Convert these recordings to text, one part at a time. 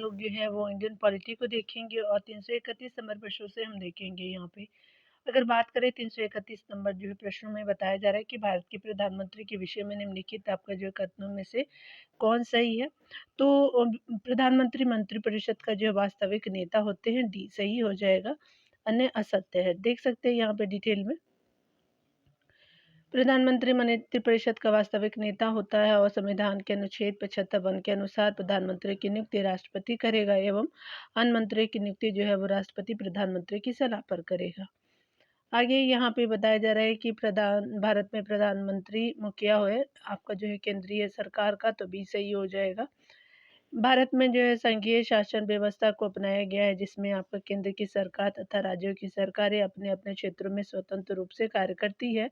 हम लोग जो है वो इंडियन पॉलिटी को देखेंगे और 331 नंबर प्रश्नों से हम देखेंगे यहाँ पे। अगर बात करें 331 नंबर जो है प्रश्नों में बताया जा रहा है कि भारत के प्रधानमंत्री के विषय में निम्नलिखित आपका जो है कथनों में से कौन सही है? तो प्रधानमंत्री मंत्रिपरिषद का जो है वास्तविक नेता होते हैं, डी सही हो जाएगा, अन्य असत्य है। देख सकते हैं यहाँ पे डिटेल में। प्रधानमंत्री मंत्रिपरिषद का वास्तविक नेता होता है और संविधान के अनुच्छेद 75 के अनुसार प्रधानमंत्री की नियुक्ति राष्ट्रपति करेगा एवं अन्य मंत्री की नियुक्ति जो है वो राष्ट्रपति प्रधानमंत्री की सलाह पर करेगा। आगे यहाँ पे बताया जा रहा है कि भारत में प्रधानमंत्री मुखिया है आपका जो है केंद्रीय सरकार का, तो भी सही हो जाएगा। भारत में जो है संघीय शासन व्यवस्था को अपनाया गया है जिसमें आपका केंद्र की सरकार तथा राज्यों की सरकारें अपने अपने क्षेत्रों में स्वतंत्र रूप से कार्य करती है।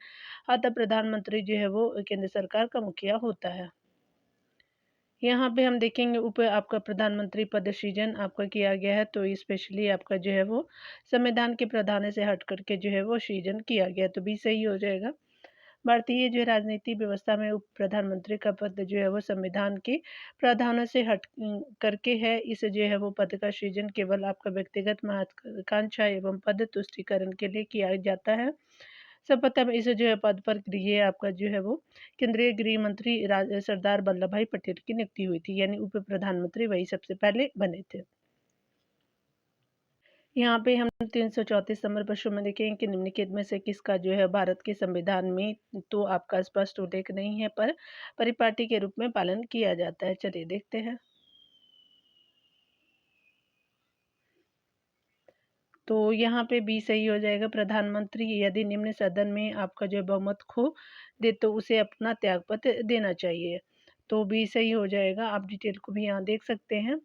अतः प्रधानमंत्री जो है वो केंद्र सरकार का मुखिया होता है। यहाँ पे हम देखेंगे ऊपर आपका प्रधानमंत्री पद सृजन आपका किया गया है, तो स्पेशली आपका जो है वो संविधान के प्रावधान से हट करके जो है वो सृजन किया गया, तो भी सही हो जाएगा। भारतीय जो है राजनीति व्यवस्था में उप प्रधानमंत्री का पद जो है वो संविधान के प्रावधानों से हट करके है। इस जो है वो पद का सृजन केवल आपका व्यक्तिगत महत्वाकांक्षा एवं पद तुष्टिकरण के लिए किया जाता है। सर्वप्रथम इस जो है पद पर ये आपका जो है वो केंद्रीय गृह मंत्री सरदार वल्लभ भाई पटेल की नियुक्ति हुई थी, यानी उप प्रधानमंत्री वही सबसे पहले बने थे। यहाँ पे हम 334 नंबर प्रश्न में देखेंगे कि निम्नलिखित में से किसका जो है भारत के संविधान में तो आपका स्पष्ट उल्लेख नहीं है पर परिपाटी के रूप में पालन किया जाता है। चलिए देखते हैं। तो यहाँ पे बी सही हो जाएगा। प्रधानमंत्री यदि निम्न सदन में आपका जो बहुमत खो दे तो उसे अपना त्यागपत्र देना चाहिए, तो बी सही हो जाएगा। आप डिटेल को भी यहाँ देख सकते हैं।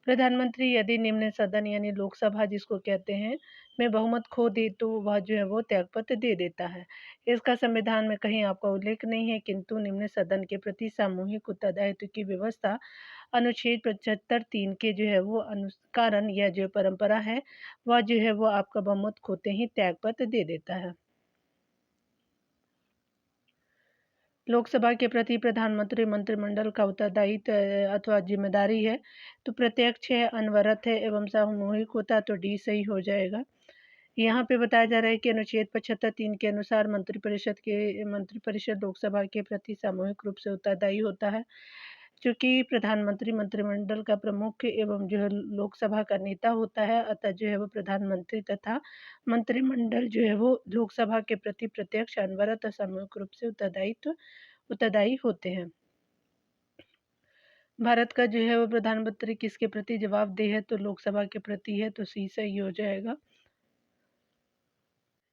प्रधानमंत्री यदि निम्न सदन यानी लोकसभा जिसको कहते हैं में बहुमत खो दे तो वह जो है वो त्यागपत्र दे देता है। इसका संविधान में कहीं आपका उल्लेख नहीं है, किंतु निम्न सदन के प्रति सामूहिक उत्तरदायित्व की व्यवस्था अनुच्छेद 75(3) के जो है वो अनुकारण यह जो परंपरा है वह जो है वो आपका बहुमत खोते ही त्यागपत्र दे देता है। लोकसभा के प्रति प्रधानमंत्री मंत्रिमंडल का उत्तरदायित्व अथवा जिम्मेदारी है, तो प्रत्यक्ष है, अनवरत है एवं सामूहिक होता, तो डी सही हो जाएगा। यहाँ पे बताया जा रहा है कि अनुच्छेद 75(3) के अनुसार मंत्रिपरिषद लोकसभा के प्रति सामूहिक रूप से उत्तरदायी होता है। चूंकि प्रधानमंत्री मंत्रिमंडल का प्रमुख एवं जो है लोकसभा का नेता होता है, अतः जो है वो प्रधानमंत्री तथा मंत्रिमंडल जो है वो लोकसभा के प्रति प्रत्यक्ष, अनवरत और सामूहिक रूप से उत्तरदायी होते हैं। भारत का जो है वो प्रधानमंत्री किसके प्रति जवाबदेह है, तो लोकसभा के प्रति है, तो सी सही हो जाएगा।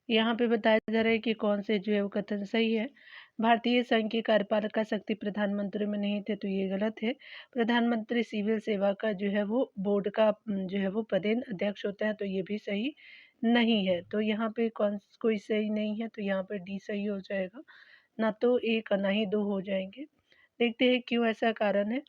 यहाँ पे बताया जा रहा है कि कौन से जो है वो कथन सही है। भारतीय संघ की कार्यपालिका शक्ति प्रधानमंत्री में नहीं थे, तो ये गलत है। प्रधानमंत्री सिविल सेवा का जो है वो बोर्ड का जो है वो पदेन अध्यक्ष होता है, तो ये भी सही नहीं है। तो यहाँ पे कोई सही नहीं है, तो यहाँ पे डी सही हो जाएगा। ना तो एक ना ही दो हो जाएंगे। देखते हैं क्यों ऐसा कारण है।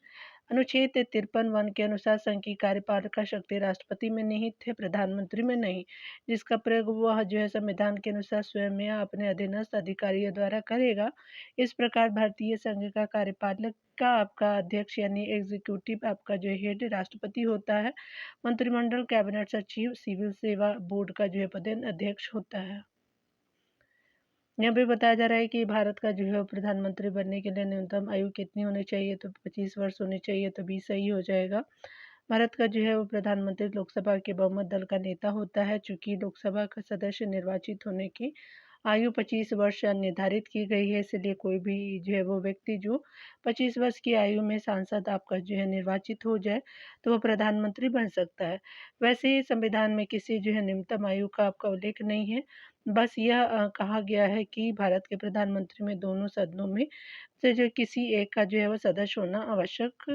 अनुच्छेद 53(1) के अनुसार संघ की कार्यपालिका शक्ति राष्ट्रपति में निहित है, प्रधानमंत्री में नहीं, जिसका प्रयोग वह जो है संविधान के अनुसार स्वयं या अपने अधीनस्थ अधिकारियों द्वारा करेगा। इस प्रकार भारतीय संघ का कार्यपालक का आपका अध्यक्ष यानी एग्जीक्यूटिव आपका जो हेड राष्ट्रपति होता है। मंत्रिमंडल, कैबिनेट सचिव, सिविल सेवा बोर्ड का जो है पदेन अध्यक्ष होता है। यहाँ पे बताया जा रहा है कि भारत का जो है प्रधानमंत्री बनने के लिए न्यूनतम आयु कितनी होनी चाहिए, तो 25 वर्ष होनी चाहिए, तो भी सही हो जाएगा। भारत का जो है वो प्रधानमंत्री लोकसभा के बहुमत दल का नेता होता है। चूंकि लोकसभा का सदस्य निर्वाचित होने की आयु 25 वर्ष निर्धारित की गई है, इसलिए कोई भी जो है वो व्यक्ति जो 25 वर्ष की आयु में सांसद आपका जो है निर्वाचित हो जाए तो वह प्रधानमंत्री बन सकता है। वैसे ही संविधान में किसी जो है न्यूनतम आयु का आपका उल्लेख नहीं है, बस यह कहा गया है कि भारत के प्रधानमंत्री में दोनों सदनों में से जो किसी एक का जो है वो सदस्य होना आवश्यक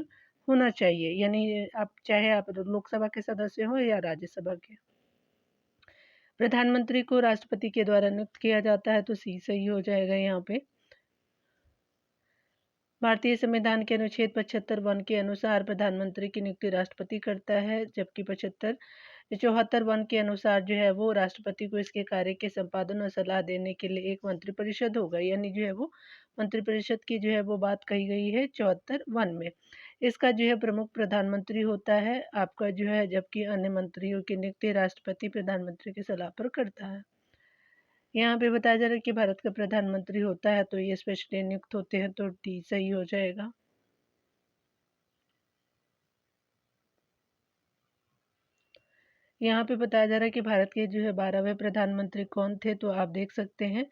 होना चाहिए, यानी आप लोकसभा के सदस्य हो या राज्यसभा के। प्रधानमंत्री को राष्ट्रपति के द्वारा नियुक्त किया जाता है, तो सी सही हो जाएगा यहाँ पे। भारतीय संविधान के अनुच्छेद 75(1) के अनुसार प्रधानमंत्री की नियुक्ति राष्ट्रपति करता है, जबकि 74(1) के अनुसार जो है वो राष्ट्रपति को इसके कार्य के संपादन और सलाह देने के लिए एक मंत्रिपरिषद होगा, यानी जो है वो मंत्रिपरिषद की जो है वो बात कही गई है 74(1) में। इसका जो है प्रमुख प्रधानमंत्री होता है आपका जो है, जबकि अन्य मंत्रियों की नियुक्ति राष्ट्रपति प्रधानमंत्री की सलाह पर करता है। यहाँ पे बताया जा रहा है कि भारत का प्रधानमंत्री होता है तो ये स्पेशली नियुक्त होते हैं, तो डी सही हो जाएगा। यहाँ पे बताया जा रहा है कि भारत के जो है 12वें प्रधानमंत्री कौन थे, तो आप देख सकते हैं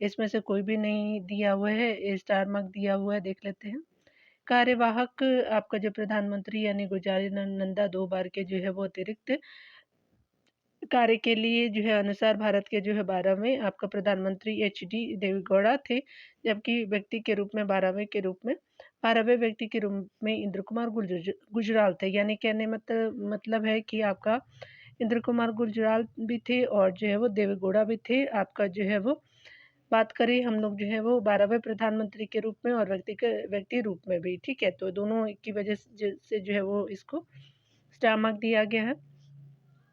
इसमें से कोई भी नहीं दिया हुआ है, स्टार मार्क दिया हुआ है, देख लेते हैं। कार्यवाहक आपका जो प्रधानमंत्री यानी गुजारी नंदा 2 बार के जो है वो अतिरिक्त कार्य के लिए जो है अनुसार भारत के जो है 12वें आपका प्रधानमंत्री एच.डी. देवेगौड़ा थे, जबकि व्यक्ति के रूप में 12वें व्यक्ति के रूप में इंद्र कुमार गुजराल थे। यानी कहने मतलब है कि आपका इंद्र कुमार गुजराल भी थे और जो है वो देवेगौड़ा भी थे। आपका जो है वो बात करें हम लोग जो है वो 12वें प्रधानमंत्री के रूप में और व्यक्ति रूप में भी, ठीक है। तो दोनों की वजह से जो है वो इसको स्टार मार्क दिया गया है।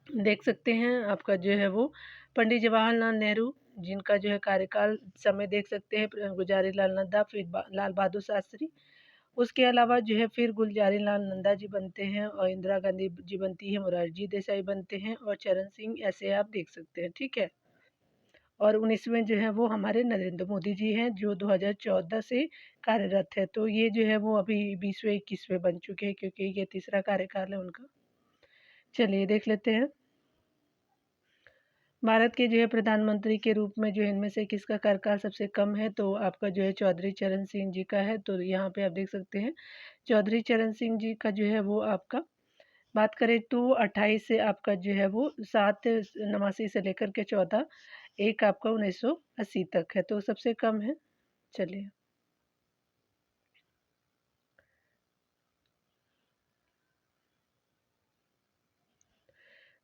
देख सकते हैं आपका जो है वो पंडित जवाहरलाल नेहरू, जिनका जो है कार्यकाल समय देख सकते हैं, गुलजारी लाल नंदा, फिर लाल बहादुर शास्त्री, उसके अलावा जो है फिर गुलजारी लाल नंदा जी बनते हैं और इंदिरा गांधी जी बनती है, मोरारजी देसाई बनते हैं और चरण सिंह, ऐसे आप देख सकते हैं, ठीक है। और 19वें जो है वो हमारे नरेंद्र मोदी जी हैं, जो 2014 से कार्यरत है। तो ये जो है वो अभी 20वें 21वें बन चुके हैं, क्योंकि ये तीसरा कार्यकाल है उनका। चलिए देख लेते हैं। भारत के जो है प्रधानमंत्री के रूप में जो है इनमें से किसका कार्यकाल सबसे कम है, तो आपका जो है चौधरी चरण सिंह जी का है। तो यहाँ पे आप देख सकते हैं चौधरी चरण सिंह जी का जो है वो आपका बात करें तो 28 से आपका जो है वो 7 89 से लेकर के 14 एक आपका 1980 तक है, तो सबसे कम है। चलिए,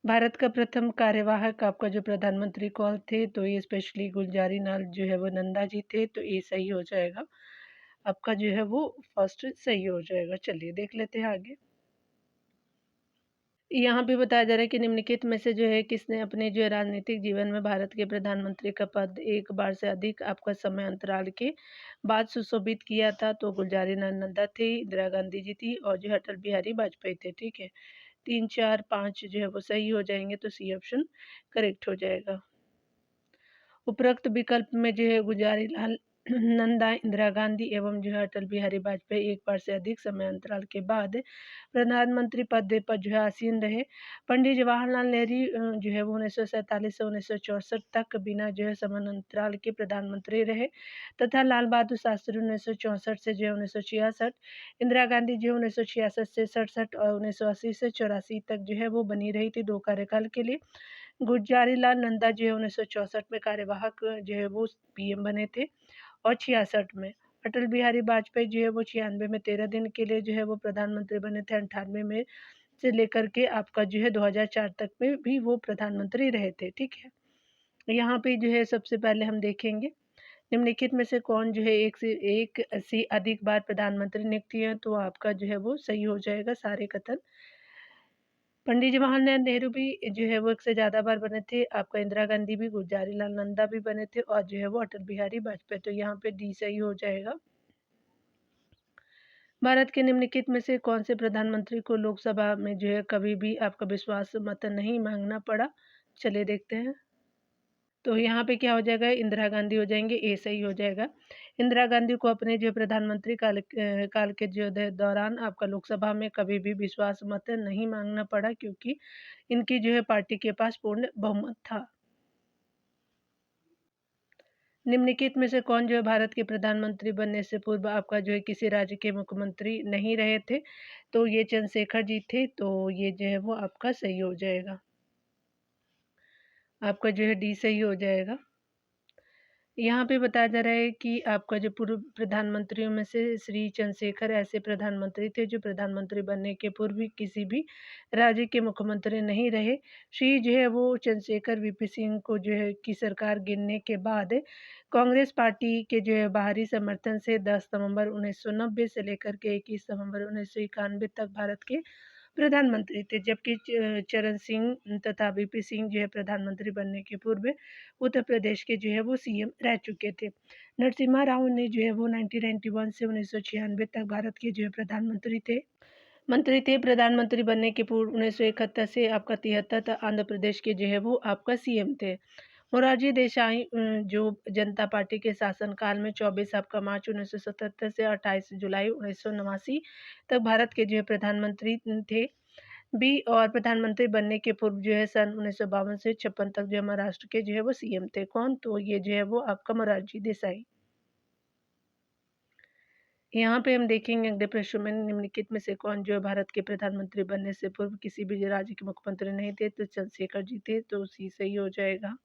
भारत का प्रथम कार्यवाहक आपका जो प्रधानमंत्री कौन थे, तो ये स्पेशली गुलजारी लाल जो है वो नंदा जी थे, तो ये सही हो जाएगा। आपका जो है वो फर्स्ट सही हो जाएगा। चलिए देख लेते हैं आगे। यहाँ पे बताया जा रहा है कि निम्नलिखित में से जो है किसने अपने जो है राजनीतिक जीवन में भारत के प्रधानमंत्री का पद एक बार से अधिक आपका समय अंतराल के बाद सुशोभित किया था, तो गुलजारी लाल नंदा थे, इंदिरा गांधी जी थी और जो अटल बिहारी वाजपेयी थे, ठीक है। 3 4 5 जो है वो सही हो जाएंगे, तो सी ऑप्शन करेक्ट हो जाएगा। उपरोक्त विकल्प में जो है गुलजारी लाल नंदा, इंदिरा गांधी एवं जो है अटल बिहारी वाजपेयी एक बार से अधिक समय अंतराल के बाद प्रधानमंत्री पद पर जो है आसीन रहे। पंडित जवाहरलाल नेहरू जो है वो 1947 से 1964 तक बिना जो है समान अंतराल के प्रधानमंत्री रहे, तथा लाल बहादुर शास्त्री 1964 से जो है 1966, इंदिरा गांधी जो है 1966 से 67 और 1980 से 84 तक जो है वो बनी रही थी 2 कार्यकाल के लिए। गुलजारी लाल नंदा जो है 1964 में कार्यवाहक जो है वो पीएम बने थे और 66 में। अटल बिहारी वाजपेयी जो है वो 96 में 13 दिन के लिए जो है वो प्रधानमंत्री बने थे। 98 में से लेकर के आपका जो है 2004 तक में भी वो प्रधानमंत्री रहे थे, ठीक है। यहाँ पे जो है सबसे पहले हम देखेंगे निम्नलिखित में से कौन जो है एक से अधिक बार प्रधानमंत्री नियुक्त है, तो आपका जो है वो सही हो जाएगा सारे कथन। पंडित जवाहरलाल नेहरू भी जो है वो एक से ज़्यादा बार बने थे, आपका इंदिरा गांधी भी, गुलजारी लाल नंदा भी बने थे और जो है वो अटल बिहारी वाजपेयी, तो यहाँ पे डी सही हो जाएगा। भारत के निम्नलिखित में से कौन से प्रधानमंत्री को लोकसभा में जो है कभी भी आपका विश्वास मत नहीं मांगना पड़ा, चलिए देखते हैं। तो यहाँ पे क्या हो जाएगा, इंदिरा गांधी हो जाएंगे, ए सही हो जाएगा। इंदिरा गांधी को अपने जो प्रधानमंत्री काल के जो दौरान आपका लोकसभा में कभी भी विश्वास मत नहीं मांगना पड़ा, क्योंकि इनकी जो है पार्टी के पास पूर्ण बहुमत था। निम्नलिखित में से कौन जो है भारत के प्रधानमंत्री बनने से पूर्व आपका जो है किसी राज्य के मुख्यमंत्री नहीं रहे थे, तो ये चंद्रशेखर जी थे, तो ये जो है वो आपका सही हो जाएगा। आपका जो है डी सही हो जाएगा। यहाँ पे बताया जा रहा है कि आपका जो पूर्व प्रधानमंत्रियों में से श्री चंद्रशेखर ऐसे प्रधानमंत्री थे जो प्रधानमंत्री बनने के पूर्व भी किसी भी राज्य के मुख्यमंत्री नहीं रहे। श्री जो है वो चंद्रशेखर वीपी सिंह को जो है की सरकार गिरने के बाद कांग्रेस पार्टी के जो है बाहरी समर्थन से 10 नवंबर 1990 से लेकर के 21 नवंबर 1991 तक भारत के प्रधानमंत्री थे, जबकि चरण सिंह तथा वीपी सिंह जो है प्रधानमंत्री बनने के पूर्व उत्तर प्रदेश के जो है वो सीएम रह चुके थे। नरसिम्हा राव ने जो है वो 1991 से 1996 तक भारत के जो है प्रधानमंत्री बनने के पूर्व 1971 से आपका 73 तक आंध्र प्रदेश के जो है वो आपका सीएम थे। मोरारजी देसाई जो जनता पार्टी के शासनकाल में 24 आपका मार्च 1977 से 28 जुलाई 1989 तक भारत के जो है प्रधानमंत्री थे भी, और प्रधानमंत्री बनने के पूर्व जो है सन 1952 से 56 तक जो महाराष्ट्र के जो है वो सीएम थे। कौन? तो ये जो है वो आपका मोरारजी देसाई। यहाँ पे हम देखेंगे अगले प्रश्न में निम्नलिखित में से कौन जो है भारत के प्रधानमंत्री बनने से पूर्व किसी भी राज्य के मुख्यमंत्री नहीं थे? तो चंद्रशेखर जी थे, तो सी सही हो जाएगा।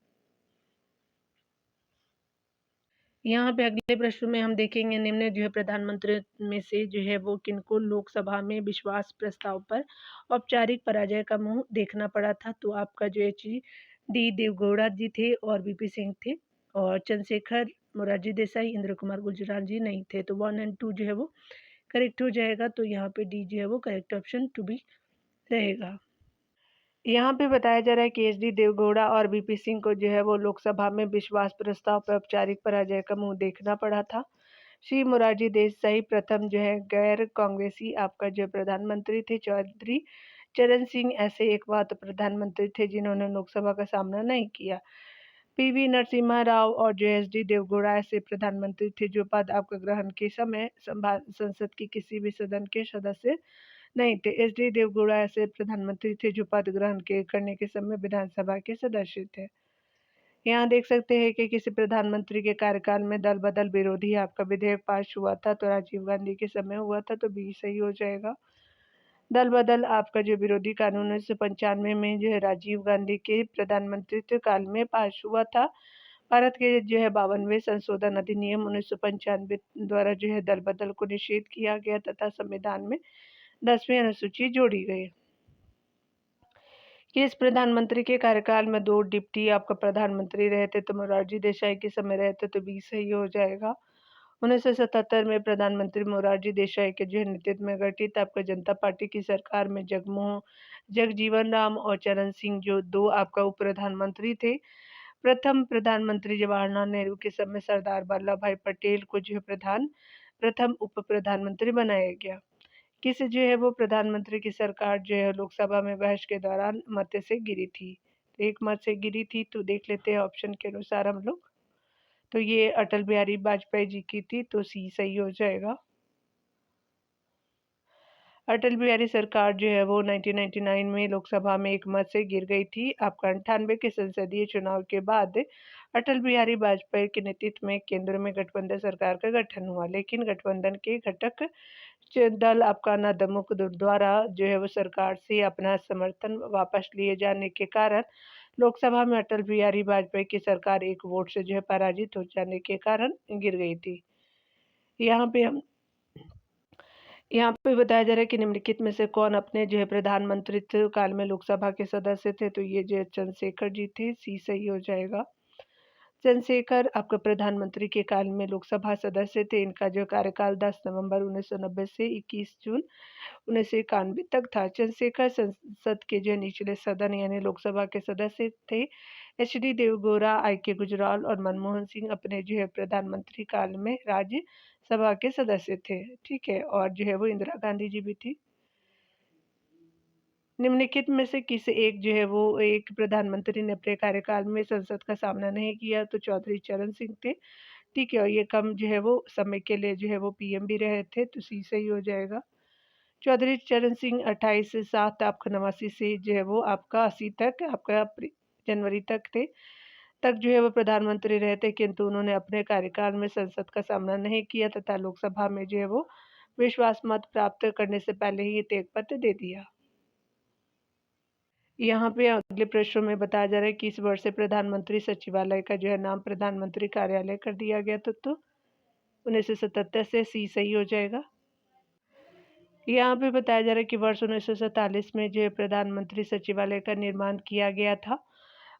यहाँ पे अगले प्रश्न में हम देखेंगे निम्न जो है प्रधानमंत्री में से जो है वो किनको लोकसभा में विश्वास प्रस्ताव पर औपचारिक पराजय का मुंह देखना पड़ा था? तो आपका जो HD देवगौड़ा जी थे और वीपी सिंह थे, और चंद्रशेखर, मोरारजी देसाई, इंद्र कुमार गुजराल जी नहीं थे। तो 1 और 2 जो है वो करेक्ट हो जाएगा। तो यहाँ पे डी जो है वो करेक्ट ऑप्शन टू बी रहेगा। यहाँ पे बताया जा रहा है कि HD देवगौड़ा और वीपी सिंह को जो है वो लोकसभा में विश्वास प्रस्ताव पर औपचारिक पराजय का मुंह देखना पड़ा था। श्री मोरारजी देसाई प्रथम जो है गैर कांग्रेसी आपका जो प्रधानमंत्री थे। चौधरी चरण सिंह ऐसे एकमात्र प्रधानमंत्री थे जिन्होंने लोकसभा का सामना नहीं किया। PV नरसिम्हा राव और जो HD देवगौड़ा ऐसे प्रधानमंत्री थे जो पद आपका ग्रहण के समय संसद की किसी भी सदन के सदस्य नहीं थे। HD देवगौड़ा ऐसे प्रधानमंत्री थे जो पद ग्रहण करने के समय विधानसभा के सदस्य थे। यहाँ देख सकते हैं कि किसी प्रधानमंत्री के कार्यकाल में दल बदल विरोधी आपका विधेयक पास हुआ था, तो राजीव गांधी के समय हुआ था, तो बी सही हो जाएगा। दल बदल आपका जो विरोधी कानून 1995 में जो है राजीव गांधी के प्रधानमंत्रित्व काल में पास हुआ था। भारत के जो है 52वें संशोधन अधिनियम 1995 द्वारा जो है दल बदल को निषेध किया गया तथा संविधान में 10वीं अनुसूची जोड़ी गई। किस प्रधानमंत्री के कार्यकाल में 2 डिप्टी आपका प्रधानमंत्री रहे थे? तो मोरारजी देसाई के समय रहे थे, तो बी सही हो जाएगा। 1977 में प्रधानमंत्री मोरारजी देसाई के जो है नेतृत्व में गठित आपका जनता पार्टी की सरकार में जगजीवन राम और चरण सिंह जो 2 आपका उप प्रधानमंत्री थे। प्रथम प्रधानमंत्री जवाहरलाल नेहरू के समय सरदार वल्लभ भाई पटेल को जो है प्रथम उप प्रधानमंत्री बनाया गया। किस जो है वो प्रधानमंत्री की सरकार जो है लोकसभा में बहस के दौरान मत से गिरी थी? तो एक मत से गिरी थी, तो देख लेते हैं ऑप्शन के अनुसार हम लोग। तो ये अटल बिहारी वाजपेयी जी की थी, तो सी सही हो जाएगा। अटल बिहारी सरकार जो है वो 1999 में लोकसभा में एक मत से गिर गई थी। आपका 98 के संसदीय चुनाव के बाद अटल बिहारी वाजपेयी के नेतृत्व में केंद्र में गठबंधन सरकार का गठन हुआ, लेकिन गठबंधन के घटक दल आपका नदमुक द्वारा जो है वो सरकार से अपना समर्थन वापस लिए जाने के कारण लोकसभा में अटल बिहारी वाजपेयी की सरकार एक वोट से जो है पराजित हो जाने के कारण गिर गई थी। यहाँ पे हम यहाँ पे बताया जा रहा है कि निम्नलिखित में से कौन अपने जो है प्रधानमंत्रित्व काल में लोकसभा के सदस्य थे? तो ये जो चंद्रशेखर जी थे, सी सही हो जाएगा। चंद्रशेखर आपका प्रधानमंत्री के काल में लोकसभा सदस्य थे। इनका जो कार्यकाल 10 नवंबर 1990 से 21 जून 1991 तक था। चंद्रशेखर संसद के जो निचले सदन यानी लोकसभा के सदस्य थे। HD देवगौड़ा, IK गुजराल और मनमोहन सिंह अपने जो है प्रधानमंत्री काल में राज्यसभा के सदस्य थे। ठीक है, और जो है वो इंदिरा गांधी जी भी थी। निम्नलिखित में से किस एक जो है वो एक प्रधानमंत्री ने अपने कार्यकाल में संसद का सामना नहीं किया? तो चौधरी चरण सिंह थे। ठीक है, और ये कम जो है वो समय के लिए जो है वो PM भी रहे थे, तो सी सही हो जाएगा। चौधरी चरण सिंह 28/7 आपका 89 से जो है वो आपका 80 तक आपका जनवरी तक थे, तक जो है वो प्रधानमंत्री रहे थे, किंतु उन्होंने अपने कार्यकाल में संसद का सामना नहीं किया तथा लोकसभा में जो है वो विश्वास मत प्राप्त करने से पहले ही त्यागपत्र दे दिया। यहाँ पे अगले प्रश्न में बताया जा रहा है कि इस वर्ष से प्रधानमंत्री सचिवालय का जो है नाम प्रधानमंत्री कार्यालय कर दिया गया था, तो 1977 से सी सही हो जाएगा। यहाँ पे बताया जा रहा है कि वर्ष 1947 में जो है प्रधानमंत्री सचिवालय का निर्माण किया गया था।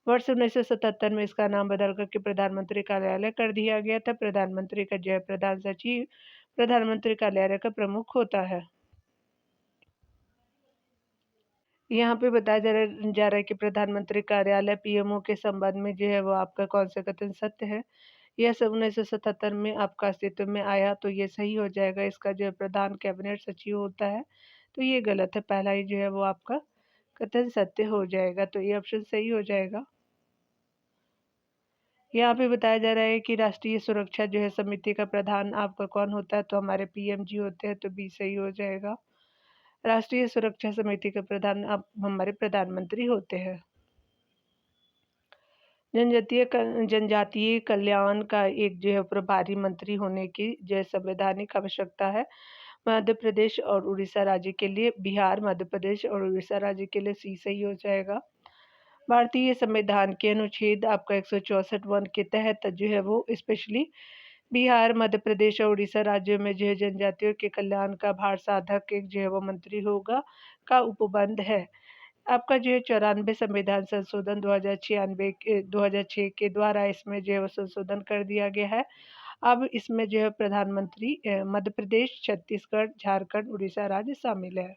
वर्ष 1977 में इसका नाम बदल करके प्रधानमंत्री कार्यालय कर दिया गया था। प्रधानमंत्री का जो है प्रधान सचिव प्रधानमंत्री कार्यालय का प्रमुख होता है। यहाँ पे बताया जा रहा है कि प्रधानमंत्री कार्यालय पीएमओ के संबंध में जो है वो आपका कौन सा कथन सत्य है। यह सब 1977 में आपका अस्तित्व में आया तो ये सही हो जाएगा। इसका जो है प्रधान कैबिनेट सचिव होता है, तो ये गलत है। पहला ही जो है वो आपका कथन सत्य हो जाएगा, तो ये ऑप्शन सही हो जाएगा। यहाँ पे बताया जा रहा है कि राष्ट्रीय सुरक्षा जो है समिति का प्रधान आपका कौन होता है, तो हमारे पीएम जी होते हैं, तो बी सही हो जाएगा। राष्ट्रीय सुरक्षा समिति के प्रधान अब हमारे प्रधानमंत्री होते हैं। जनजातीय कल्याण का एक जो है प्रभारी मंत्री होने की जो संवैधानिक आवश्यकता है। मध्य प्रदेश और उड़ीसा राज्य के लिए बिहार, मध्य प्रदेश और उड़ीसा राज्य के लिए सी सही हो जाएगा। भारतीय संविधान के अनुच्छेद आपका 164 वन के तहत जो है वो स्पेशली बिहार, मध्य प्रदेश और उड़ीसा राज्यों में जो है जनजातियों के कल्याण का भार साधक एक जो है वो मंत्री होगा का उपबंध है। आपका जो है 94 संविधान संशोधन 2006 के द्वारा इसमें जो है वो संशोधन कर दिया गया है। अब इसमें जो है प्रधानमंत्री मध्य प्रदेश, छत्तीसगढ़, झारखंड, उड़ीसा राज्य शामिल है।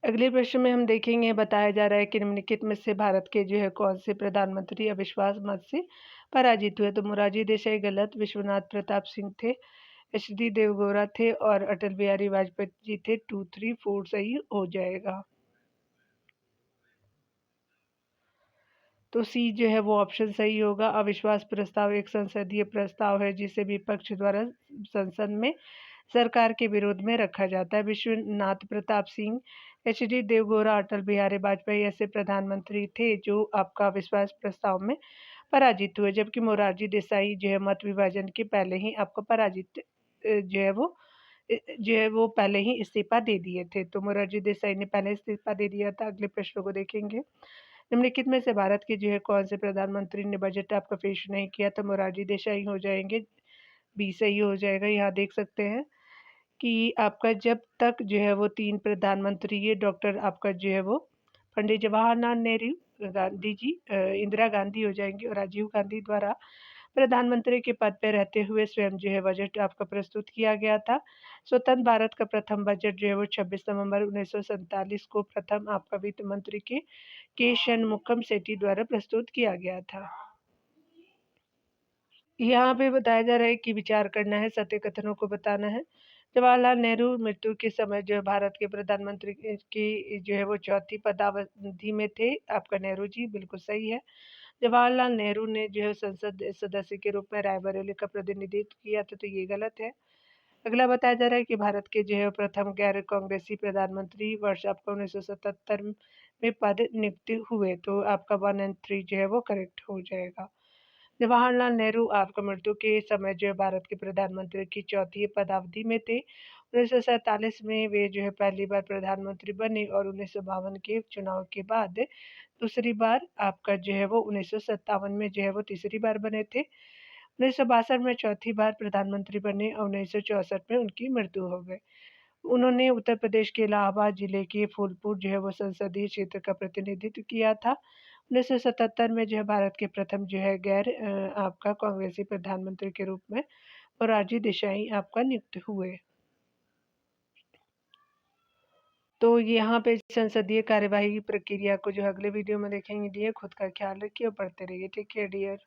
अगले प्रश्न में हम देखेंगे, बताया जा रहा है कि निम्नलिखित में से भारत के जो है कौन से प्रधानमंत्री अविश्वास मत से पराजित हुए। तो मोरारजी देसाई गलत, विश्वनाथ प्रताप सिंह थे, एच डी देवगौड़ा थे और अटल बिहारी वाजपेयी जी थे। 2, 3, 4 सही हो जाएगा। तो सी जो है वो ऑप्शन सही होगा। अविश्वास प्रस्ताव एक संसदीय प्रस्ताव है जिसे विपक्ष द्वारा संसद में सरकार के विरोध में रखा जाता है। विश्वनाथ प्रताप सिंह, एच डी देवगौड़ा, अटल बिहारी वाजपेयी ऐसे प्रधानमंत्री थे जो आपका अविश्वास प्रस्ताव में पराजित हुए, जबकि मोरारजी देसाई जो है मत विभाजन के पहले ही आपको पराजित जो है वो पहले ही इस्तीफा दे दिए थे। तो मोरारजी देसाई ने पहले इस्तीफा दे दिया था। अगले प्रश्न को देखेंगे, निम्नलिखित में से भारत के जो है कौन से प्रधानमंत्री ने बजट आपका पेश नहीं किया। तो मोरारजी देसाई हो जाएंगे, बी सही हो जाएगा। यहाँ देख सकते हैं कि आपका जब तक जो है वो 3 प्रधानमंत्री ये डॉक्टर आपका जो है वो पंडित जवाहरलाल नेहरू, गांधी जी, इंदिरा गांधी हो जाएंगी और राजीव गांधी द्वारा प्रधानमंत्री के पद पर रहते हुए स्वयं जो है बजट आपका प्रस्तुत किया गया था। स्वतंत्र भारत का प्रथम बजट जो है वो 26 नवंबर 1947 को प्रथम आपका वित्त मंत्री के षणमुखम सेठी द्वारा प्रस्तुत किया गया था। यहाँ पे बताया जा रहा है कि विचार करना है, सत्य कथनों को बताना है। जवाहरलाल नेहरू मृत्यु के समय जो है भारत के प्रधानमंत्री की जो है वो चौथी पदावधि में थे। आपका नेहरू जी बिल्कुल सही है। जवाहरलाल नेहरू ने जो है संसद सदस्य के रूप में रायबरेली का प्रतिनिधित्व किया था, तो ये गलत है। अगला बताया जा रहा है कि भारत के जो है प्रथम गैर कांग्रेसी प्रधानमंत्री वर्ष आपका 1977 में पद नियुक्त हुए, तो आपका 1 एंड 3 जो है वो करेक्ट हो जाएगा। जवाहरलाल नेहरू आपका मृत्यु के समय जो है भारत के प्रधानमंत्री की चौथी पदावधि में थे। 1947 में वे जो है पहली बार प्रधानमंत्री बने और 1952 के चुनाव के बाद दूसरी बार आपका जो है वो 1957 में जो है वो तीसरी बार बने थे। 1962 में चौथी बार प्रधानमंत्री बने और 1964 में उनकी मृत्यु हो गई। उन्होंने उत्तर प्रदेश के इलाहाबाद जिले के फूलपुर जो है वो संसदीय क्षेत्र का प्रतिनिधित्व किया था। 1977 में जो है भारत के प्रथम जो है गैर आपका कांग्रेसी प्रधानमंत्री के रूप में मोरारजी देसाई आपका नियुक्त हुए। तो यहाँ पे संसदीय कार्यवाही की प्रक्रिया को जो अगले वीडियो में देखेंगे। डियर, खुद का ख्याल रखिए और पढ़ते रहिए। Take care dear.